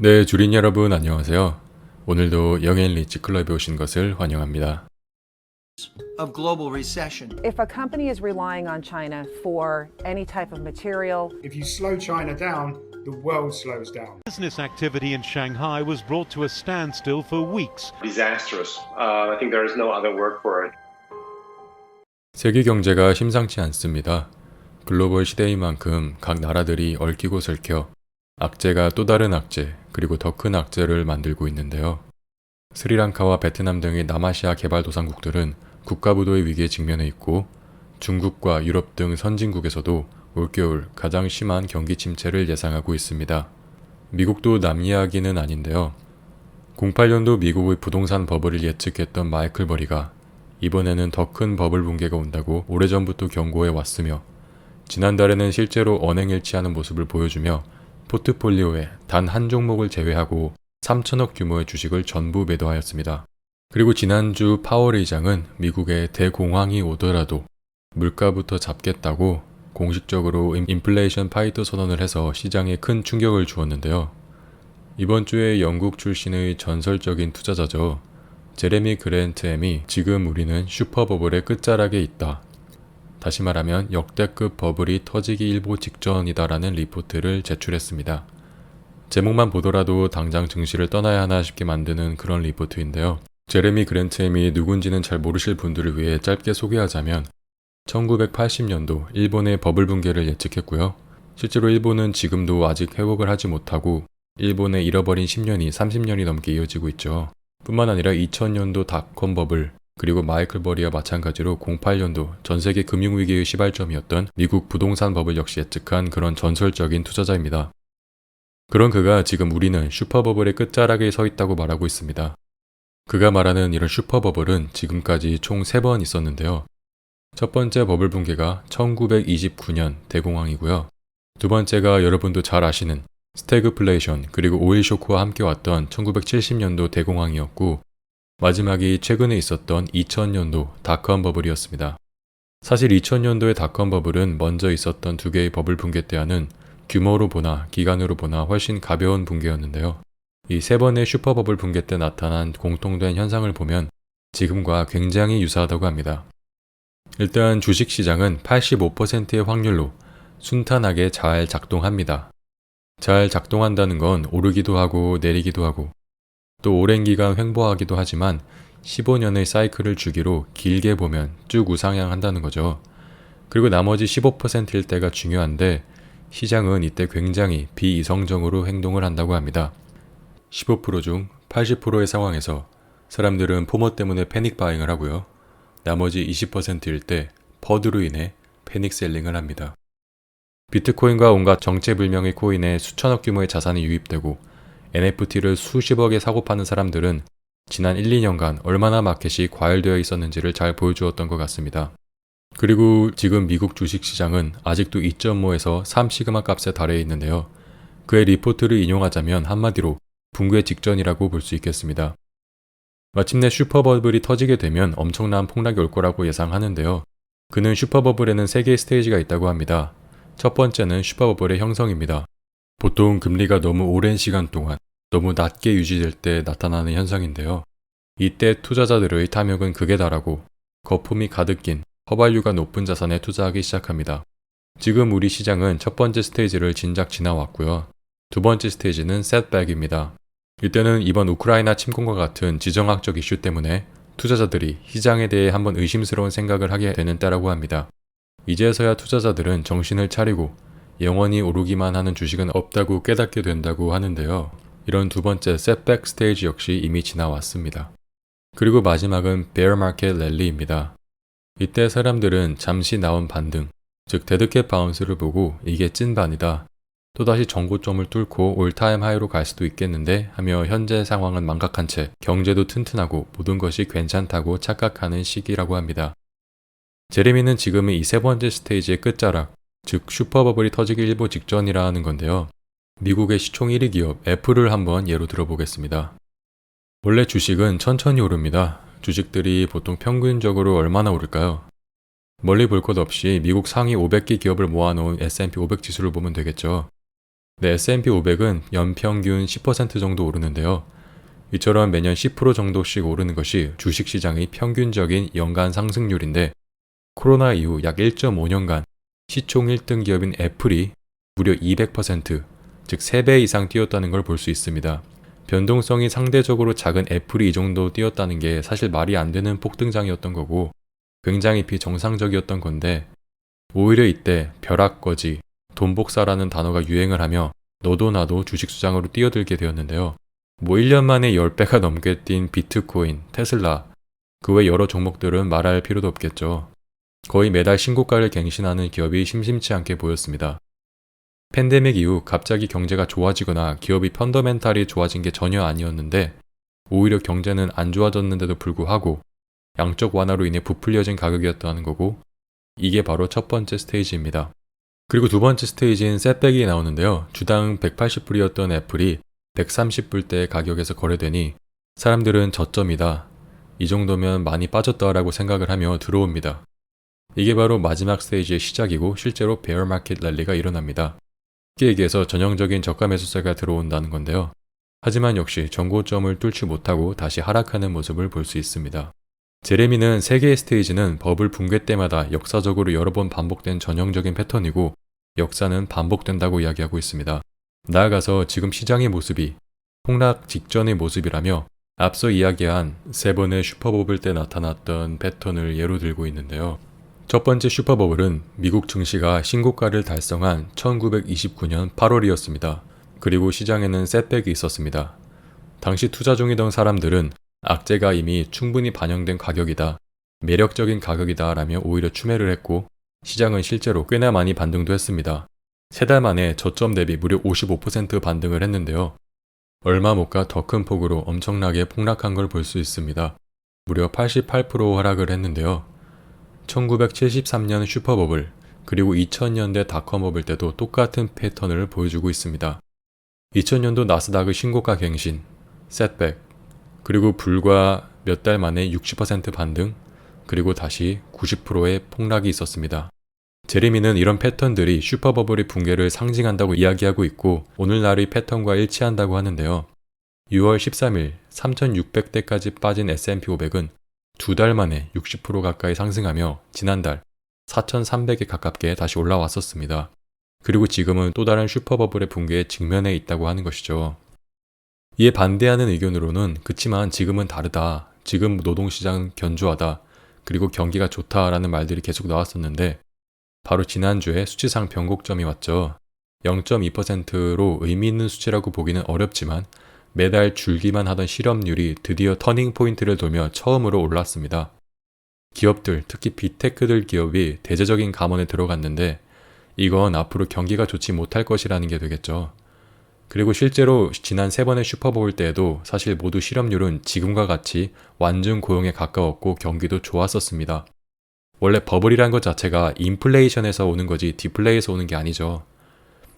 네, 주린 여러분 안녕하세요. 오늘도 영앤리치 클럽에 오신 것을 환영합니다. of global recession. If a company is relying on China for any type of material, If you slow China down, the world slows down. Business activity in Shanghai was brought to a standstill for weeks. Disastrous. I think there is no other word for it. 세계 경제가 심상치 않습니다. 글로벌 시대인 만큼 각 나라들이 얽히고 설켜 악재가 또 다른 악재, 그리고 더 큰 악재를 만들고 있는데요. 스리랑카와 베트남 등의 남아시아 개발도상국들은 국가부도의 위기에 직면해 있고 중국과 유럽 등 선진국에서도 올겨울 가장 심한 경기 침체를 예상하고 있습니다. 미국도 남 이야기는 아닌데요. 08년도 미국의 부동산 버블을 예측했던 마이클 버리가 이번에는 더 큰 버블 붕괴가 온다고 오래전부터 경고해 왔으며 지난달에는 실제로 언행일치하는 모습을 보여주며 포트폴리오에 단 한 종목을 제외하고 3천억 규모의 주식을 전부 매도하였습니다. 그리고 지난주 파월 의장은 미국에 대공황이 오더라도 물가부터 잡겠다고 공식적으로 인플레이션 파이터 선언을 해서 시장에 큰 충격을 주었는데요. 이번 주에 영국 출신의 전설적인 투자자죠. 제레미 그랜트햄이 지금 우리는 슈퍼버블의 끝자락에 있다. 다시 말하면 역대급 버블이 터지기 일보 직전이다라는 리포트를 제출했습니다. 제목만 보더라도 당장 증시를 떠나야 하나 싶게 만드는 그런 리포트인데요. 제레미 그랜트햄이 누군지는 잘 모르실 분들을 위해 짧게 소개하자면 1980년도 일본의 버블 붕괴를 예측했고요. 실제로 일본은 지금도 아직 회복을 하지 못하고 일본의 잃어버린 10년이 30년이 넘게 이어지고 있죠. 뿐만 아니라 2000년도 닷컴 버블, 그리고 마이클 버리와 마찬가지로 08년도 전세계 금융위기의 시발점이었던 미국 부동산 버블 역시 예측한 그런 전설적인 투자자입니다. 그런 그가 지금 우리는 슈퍼버블의 끝자락에 서 있다고 말하고 있습니다. 그가 말하는 이런 슈퍼버블은 지금까지 총 3번 있었는데요. 첫 번째 버블 붕괴가 1929년 대공황이고요. 두 번째가 여러분도 잘 아시는 스태그플레이션 그리고 오일 쇼크와 함께 왔던 1970년도 대공황이었고 마지막이 최근에 있었던 2000년도 닷컴 버블이었습니다. 사실 2000년도의 닷컴 버블은 먼저 있었던 두 개의 버블 붕괴 때와는 규모로 보나 기간으로 보나 훨씬 가벼운 붕괴였는데요. 이 세 번의 슈퍼버블 붕괴 때 나타난 공통된 현상을 보면 지금과 굉장히 유사하다고 합니다. 일단 주식시장은 85%의 확률로 순탄하게 잘 작동합니다. 잘 작동한다는 건 오르기도 하고 내리기도 하고 또 오랜 기간 횡보하기도 하지만 15년의 사이클을 주기로 길게 보면 쭉 우상향한다는 거죠. 그리고 나머지 15%일 때가 중요한데 시장은 이때 굉장히 비이성적으로 행동을 한다고 합니다. 15%중 80%의 상황에서 사람들은 포모 때문에 패닉 바잉을 하고요. 나머지 20%일 때 퍼드로 인해 패닉 셀링을 합니다. 비트코인과 온갖 정체불명의 코인에 수천억 규모의 자산이 유입되고 NFT를 수십억에 사고 파는 사람들은 지난 1, 2년간 얼마나 마켓이 과열되어 있었는지를 잘 보여주었던 것 같습니다. 그리고 지금 미국 주식시장은 아직도 2.5에서 3시그마 값에 달해 있는데요. 그의 리포트를 인용하자면 한마디로 붕괴 직전이라고 볼 수 있겠습니다. 마침내 슈퍼버블이 터지게 되면 엄청난 폭락이 올 거라고 예상하는데요. 그는 슈퍼버블에는 3개의 스테이지가 있다고 합니다. 첫 번째는 슈퍼버블의 형성입니다. 보통 금리가 너무 오랜 시간 동안 너무 낮게 유지될 때 나타나는 현상인데요. 이때 투자자들의 탐욕은 극에 달하고 거품이 가득 낀 허발유가 높은 자산에 투자하기 시작합니다. 지금 우리 시장은 첫 번째 스테이지를 진작 지나왔고요. 두 번째 스테이지는 셋백입니다. 이때는 이번 우크라이나 침공과 같은 지정학적 이슈 때문에 투자자들이 시장에 대해 한번 의심스러운 생각을 하게 되는 때라고 합니다. 이제서야 투자자들은 정신을 차리고 영원히 오르기만 하는 주식은 없다고 깨닫게 된다고 하는데요. 이런 두 번째 셋백 스테이지 역시 이미 지나왔습니다. 그리고 마지막은 베어 마켓 랠리입니다. 이때 사람들은 잠시 나온 반등, 즉 데드캣 바운스를 보고 이게 찐반이다. 또다시 정고점을 뚫고 올타임 하이로 갈 수도 있겠는데 하며 현재 상황은 망각한 채 경제도 튼튼하고 모든 것이 괜찮다고 착각하는 시기라고 합니다. 제레미는 지금의 이 세 번째 스테이지의 끝자락, 즉 슈퍼버블이 터지기 일보 직전이라는 건데요. 미국의 시총 1위 기업 애플을 한번 예로 들어보겠습니다. 원래 주식은 천천히 오릅니다. 주식들이 보통 평균적으로 얼마나 오를까요? 멀리 볼 것 없이 미국 상위 500개 기업을 모아놓은 S&P 500 지수를 보면 되겠죠. 네, S&P 500은 연평균 10% 정도 오르는데요. 이처럼 매년 10% 정도씩 오르는 것이 주식시장의 평균적인 연간 상승률인데 코로나 이후 약 1.5년간 시총 1등 기업인 애플이 무려 200%, 즉 3배 이상 뛰었다는 걸 볼 수 있습니다. 변동성이 상대적으로 작은 애플이 이 정도 뛰었다는 게 사실 말이 안 되는 폭등장이었던 거고 굉장히 비정상적이었던 건데 오히려 이때 벼락거지, 돈복사라는 단어가 유행을 하며 너도 나도 주식시장으로 뛰어들게 되었는데요. 1년 만에 10배가 넘게 뛴 비트코인, 테슬라, 그 외 여러 종목들은 말할 필요도 없겠죠. 거의 매달 신고가를 갱신하는 기업이 심심치 않게 보였습니다. 팬데믹 이후 갑자기 경제가 좋아지거나 기업이 펀더멘탈이 좋아진 게 전혀 아니었는데 오히려 경제는 안 좋아졌는데도 불구하고 양적 완화로 인해 부풀려진 가격이었다는 거고 이게 바로 첫 번째 스테이지입니다. 그리고 두 번째 스테이지인 셋백이 나오는데요. 주당 180불이었던 애플이 130불대의 가격에서 거래되니 사람들은 저점이다. 이 정도면 많이 빠졌다라고 생각을 하며 들어옵니다. 이게 바로 마지막 스테이지의 시작이고 실제로 베어 마켓 랠리가 일어납니다. 쉽게 얘기해서 전형적인 저가 매수세가 들어온다는 건데요. 하지만 역시 전고점을 뚫지 못하고 다시 하락하는 모습을 볼 수 있습니다. 제레미는 세 개의 스테이지는 버블 붕괴 때마다 역사적으로 여러 번 반복된 전형적인 패턴이고 역사는 반복된다고 이야기하고 있습니다. 나아가서 지금 시장의 모습이 폭락 직전의 모습이라며 앞서 이야기한 세 번의 슈퍼버블 때 나타났던 패턴을 예로 들고 있는데요. 첫 번째 슈퍼버블은 미국 증시가 신고가를 달성한 1929년 8월이었습니다. 그리고 시장에는 셋백이 있었습니다. 당시 투자 중이던 사람들은 악재가 이미 충분히 반영된 가격이다, 매력적인 가격이다 라며 오히려 추매를 했고 시장은 실제로 꽤나 많이 반등도 했습니다. 3달 만에 저점 대비 무려 55% 반등을 했는데요. 얼마 못 가 더 큰 폭으로 엄청나게 폭락한 걸 볼 수 있습니다. 무려 88% 하락을 했는데요. 1973년 슈퍼버블 그리고 2000년대 닷컴버블 때도 똑같은 패턴을 보여주고 있습니다. 2000년도 나스닥의 신고가 갱신, 셋백, 그리고 불과 몇 달 만에 60% 반등, 그리고 다시 90%의 폭락이 있었습니다. 제레미는 이런 패턴들이 슈퍼버블의 붕괴를 상징한다고 이야기하고 있고 오늘날의 패턴과 일치한다고 하는데요. 6월 13일 3600대까지 빠진 S&P 500은 2달 만에 60% 가까이 상승하며 지난달 4300에 가깝게 다시 올라왔었습니다. 그리고 지금은 또 다른 슈퍼버블의 붕괴에 직면해 있다고 하는 것이죠. 이에 반대하는 의견으로는 그치만 지금은 다르다, 지금 노동시장은 견조하다, 그리고 경기가 좋다라는 말들이 계속 나왔었는데 바로 지난주에 수치상 변곡점이 왔죠. 0.2%로 의미 있는 수치라고 보기는 어렵지만 매달 줄기만 하던 실업률이 드디어 터닝 포인트를 돌며 처음으로 올랐습니다. 기업들, 특히 빅테크들 기업이 대대적인 감원에 들어갔는데 이건 앞으로 경기가 좋지 못할 것이라는 게 되겠죠. 그리고 실제로 지난 3번의 슈퍼볼 때에도 사실 모두 실업률은 지금과 같이 완전 고용에 가까웠고 경기도 좋았었습니다. 원래 버블이란 것 자체가 인플레이션에서 오는 거지 디플레이에서 오는 게 아니죠.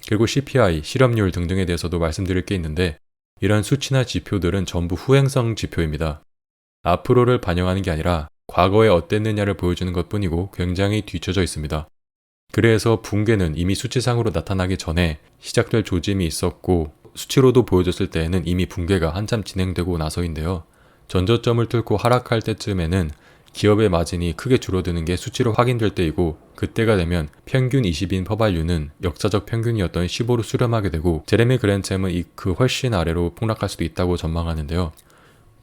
그리고 CPI, 실업률 등등에 대해서도 말씀드릴 게 있는데 이런 수치나 지표들은 전부 후행성 지표입니다. 앞으로를 반영하는 게 아니라 과거에 어땠느냐를 보여주는 것뿐이고 굉장히 뒤쳐져 있습니다. 그래서 붕괴는 이미 수치상으로 나타나기 전에 시작될 조짐이 있었고 수치로도 보여줬을 때에는 이미 붕괴가 한참 진행되고 나서인데요. 전저점을 뚫고 하락할 때쯤에는 기업의 마진이 크게 줄어드는 게 수치로 확인될 때이고 그때가 되면 평균 20인 퍼발류는 역사적 평균이었던 15로 수렴하게 되고 제레미 그랜챔은 그 훨씬 아래로 폭락할 수도 있다고 전망하는데요.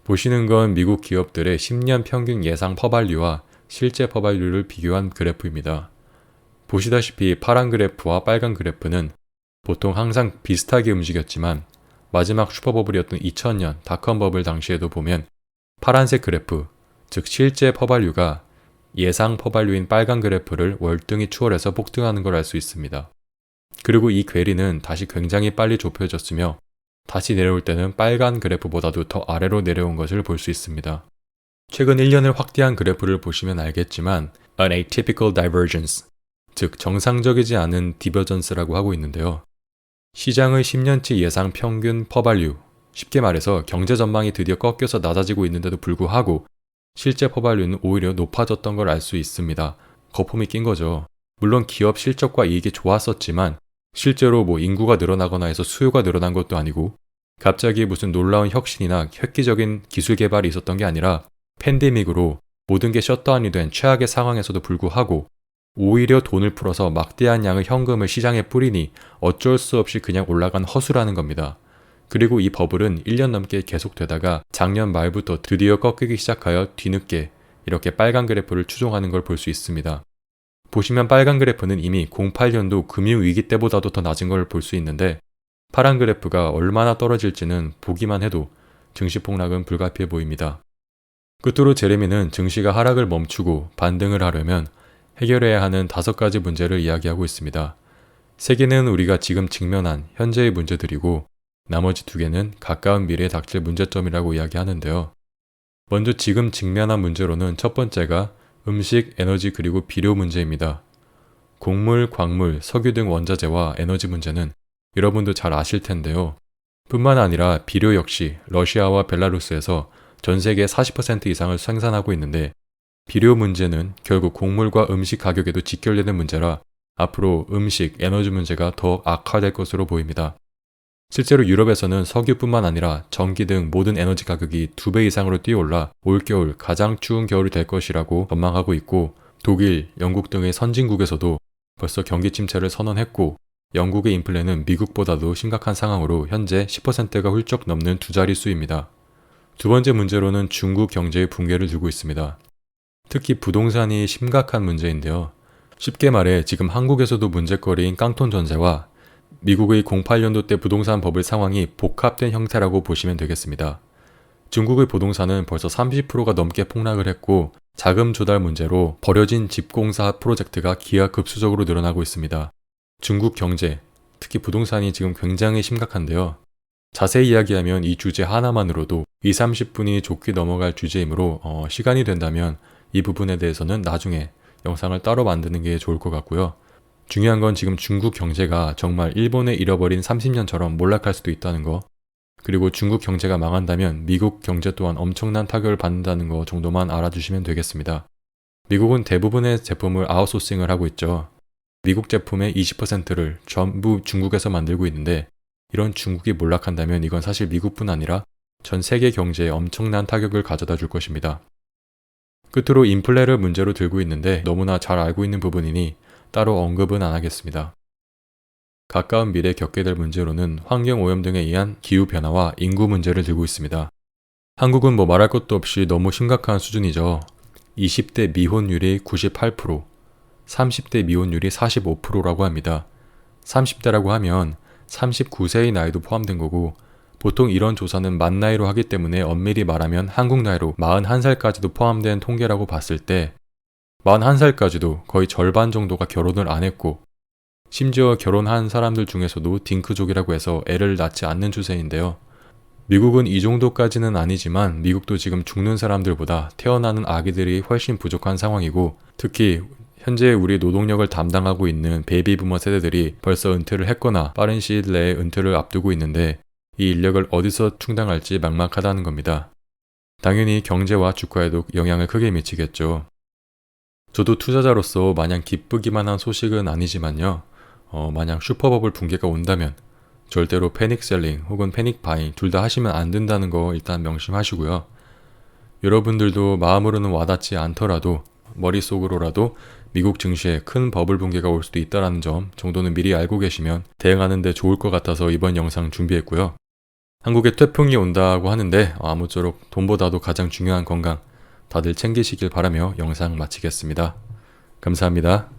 보시는 건 미국 기업들의 10년 평균 예상 퍼발류와 실제 퍼발류를 비교한 그래프입니다. 보시다시피 파란 그래프와 빨간 그래프는 보통 항상 비슷하게 움직였지만 마지막 슈퍼버블이었던 2000년 닷컴버블 당시에도 보면 파란색 그래프, 즉 실제 퍼발류가 예상 퍼발류인 빨간 그래프를 월등히 추월해서 폭등하는 걸 알 수 있습니다. 그리고 이 괴리는 다시 굉장히 빨리 좁혀졌으며 다시 내려올 때는 빨간 그래프보다도 더 아래로 내려온 것을 볼 수 있습니다. 최근 1년을 확대한 그래프를 보시면 알겠지만 An Atypical Divergence, 즉 정상적이지 않은 디버전스라고 하고 있는데요. 시장의 10년치 예상 평균 퍼발류, 쉽게 말해서 경제 전망이 드디어 꺾여서 낮아지고 있는데도 불구하고 실제 퍼발류는 오히려 높아졌던 걸 알 수 있습니다. 거품이 낀 거죠. 물론 기업 실적과 이익이 좋았었지만 실제로 뭐 인구가 늘어나거나 해서 수요가 늘어난 것도 아니고 갑자기 무슨 놀라운 혁신이나 획기적인 기술 개발이 있었던 게 아니라 팬데믹으로 모든 게 셧다운이 된 최악의 상황에서도 불구하고 오히려 돈을 풀어서 막대한 양의 현금을 시장에 뿌리니 어쩔 수 없이 그냥 올라간 허수라는 겁니다. 그리고 이 버블은 1년 넘게 계속되다가 작년 말부터 드디어 꺾이기 시작하여 뒤늦게 이렇게 빨간 그래프를 추종하는 걸 볼 수 있습니다. 보시면 빨간 그래프는 이미 08년도 금융위기 때보다도 더 낮은 걸 볼 수 있는데 파란 그래프가 얼마나 떨어질지는 보기만 해도 증시 폭락은 불가피해 보입니다. 끝으로 제레미는 증시가 하락을 멈추고 반등을 하려면 해결해야 하는 5가지 문제를 이야기하고 있습니다. 3개는 우리가 지금 직면한 현재의 문제들이고 나머지 2개는 가까운 미래에 닥칠 문제점이라고 이야기하는데요. 먼저 지금 직면한 문제로는 첫 번째가 음식, 에너지 그리고 비료 문제입니다. 곡물, 광물, 석유 등 원자재와 에너지 문제는 여러분도 잘 아실 텐데요. 뿐만 아니라 비료 역시 러시아와 벨라루스에서 전 세계 40% 이상을 생산하고 있는데 비료 문제는 결국 곡물과 음식 가격에도 직결되는 문제라 앞으로 음식, 에너지 문제가 더 악화될 것으로 보입니다. 실제로 유럽에서는 석유뿐만 아니라 전기 등 모든 에너지 가격이 2배 이상으로 뛰어올라 올겨울 가장 추운 겨울이 될 것이라고 전망하고 있고 독일, 영국 등의 선진국에서도 벌써 경기 침체를 선언했고 영국의 인플레는 미국보다도 심각한 상황으로 현재 10%가 훌쩍 넘는 2자릿수입니다. 두 번째 문제로는 중국 경제의 붕괴를 두고 있습니다. 특히 부동산이 심각한 문제인데요. 쉽게 말해 지금 한국에서도 문제거리인 깡통 전세와 미국의 08년도 때 부동산 버블 상황이 복합된 형태라고 보시면 되겠습니다. 중국의 부동산은 벌써 30%가 넘게 폭락을 했고 자금 조달 문제로 버려진 집공사 프로젝트가 기하급수적으로 늘어나고 있습니다. 중국 경제, 특히 부동산이 지금 굉장히 심각한데요. 자세히 이야기하면 이 주제 하나만으로도 20-30분이 좋게 넘어갈 주제이므로 시간이 된다면 이 부분에 대해서는 나중에 영상을 따로 만드는 게 좋을 것 같고요. 중요한 건 지금 중국 경제가 정말 일본의 잃어버린 30년처럼 몰락할 수도 있다는 거, 그리고 중국 경제가 망한다면 미국 경제 또한 엄청난 타격을 받는다는 거 정도만 알아주시면 되겠습니다. 미국은 대부분의 제품을 아웃소싱을 하고 있죠. 미국 제품의 20%를 전부 중국에서 만들고 있는데 이런 중국이 몰락한다면 이건 사실 미국뿐 아니라 전 세계 경제에 엄청난 타격을 가져다 줄 것입니다. 끝으로 인플레를 문제로 들고 있는데 너무나 잘 알고 있는 부분이니 따로 언급은 안 하겠습니다. 가까운 미래에 겪게 될 문제로는 환경오염 등에 의한 기후변화와 인구 문제를 들고 있습니다. 한국은 뭐 말할 것도 없이 너무 심각한 수준이죠. 20대 미혼율이 98%, 30대 미혼율이 45%라고 합니다. 30대라고 하면 39세의 나이도 포함된 거고 보통 이런 조사는 만 나이로 하기 때문에 엄밀히 말하면 한국 나이로 41살까지도 포함된 통계라고 봤을 때 41살까지도 거의 절반 정도가 결혼을 안 했고 심지어 결혼한 사람들 중에서도 딩크족이라고 해서 애를 낳지 않는 추세인데요. 미국은 이 정도까지는 아니지만 미국도 지금 죽는 사람들보다 태어나는 아기들이 훨씬 부족한 상황이고 특히 현재 우리 노동력을 담당하고 있는 베이비부머 세대들이 벌써 은퇴를 했거나 빠른 시일 내에 은퇴를 앞두고 있는데 이 인력을 어디서 충당할지 막막하다는 겁니다. 당연히 경제와 주가에도 영향을 크게 미치겠죠. 저도 투자자로서 마냥 기쁘기만 한 소식은 아니지만요. 만약 슈퍼버블 붕괴가 온다면 절대로 패닉셀링 혹은 패닉바잉 둘 다 하시면 안 된다는 거 일단 명심하시고요. 여러분들도 마음으로는 와닿지 않더라도 머릿속으로라도 미국 증시에 큰 버블 붕괴가 올 수도 있다는 점 정도는 미리 알고 계시면 대응하는 데 좋을 것 같아서 이번 영상 준비했고요. 한국에 태풍이 온다고 하는데 아무쪼록 돈보다도 가장 중요한 건강 다들 챙기시길 바라며 영상 마치겠습니다. 감사합니다.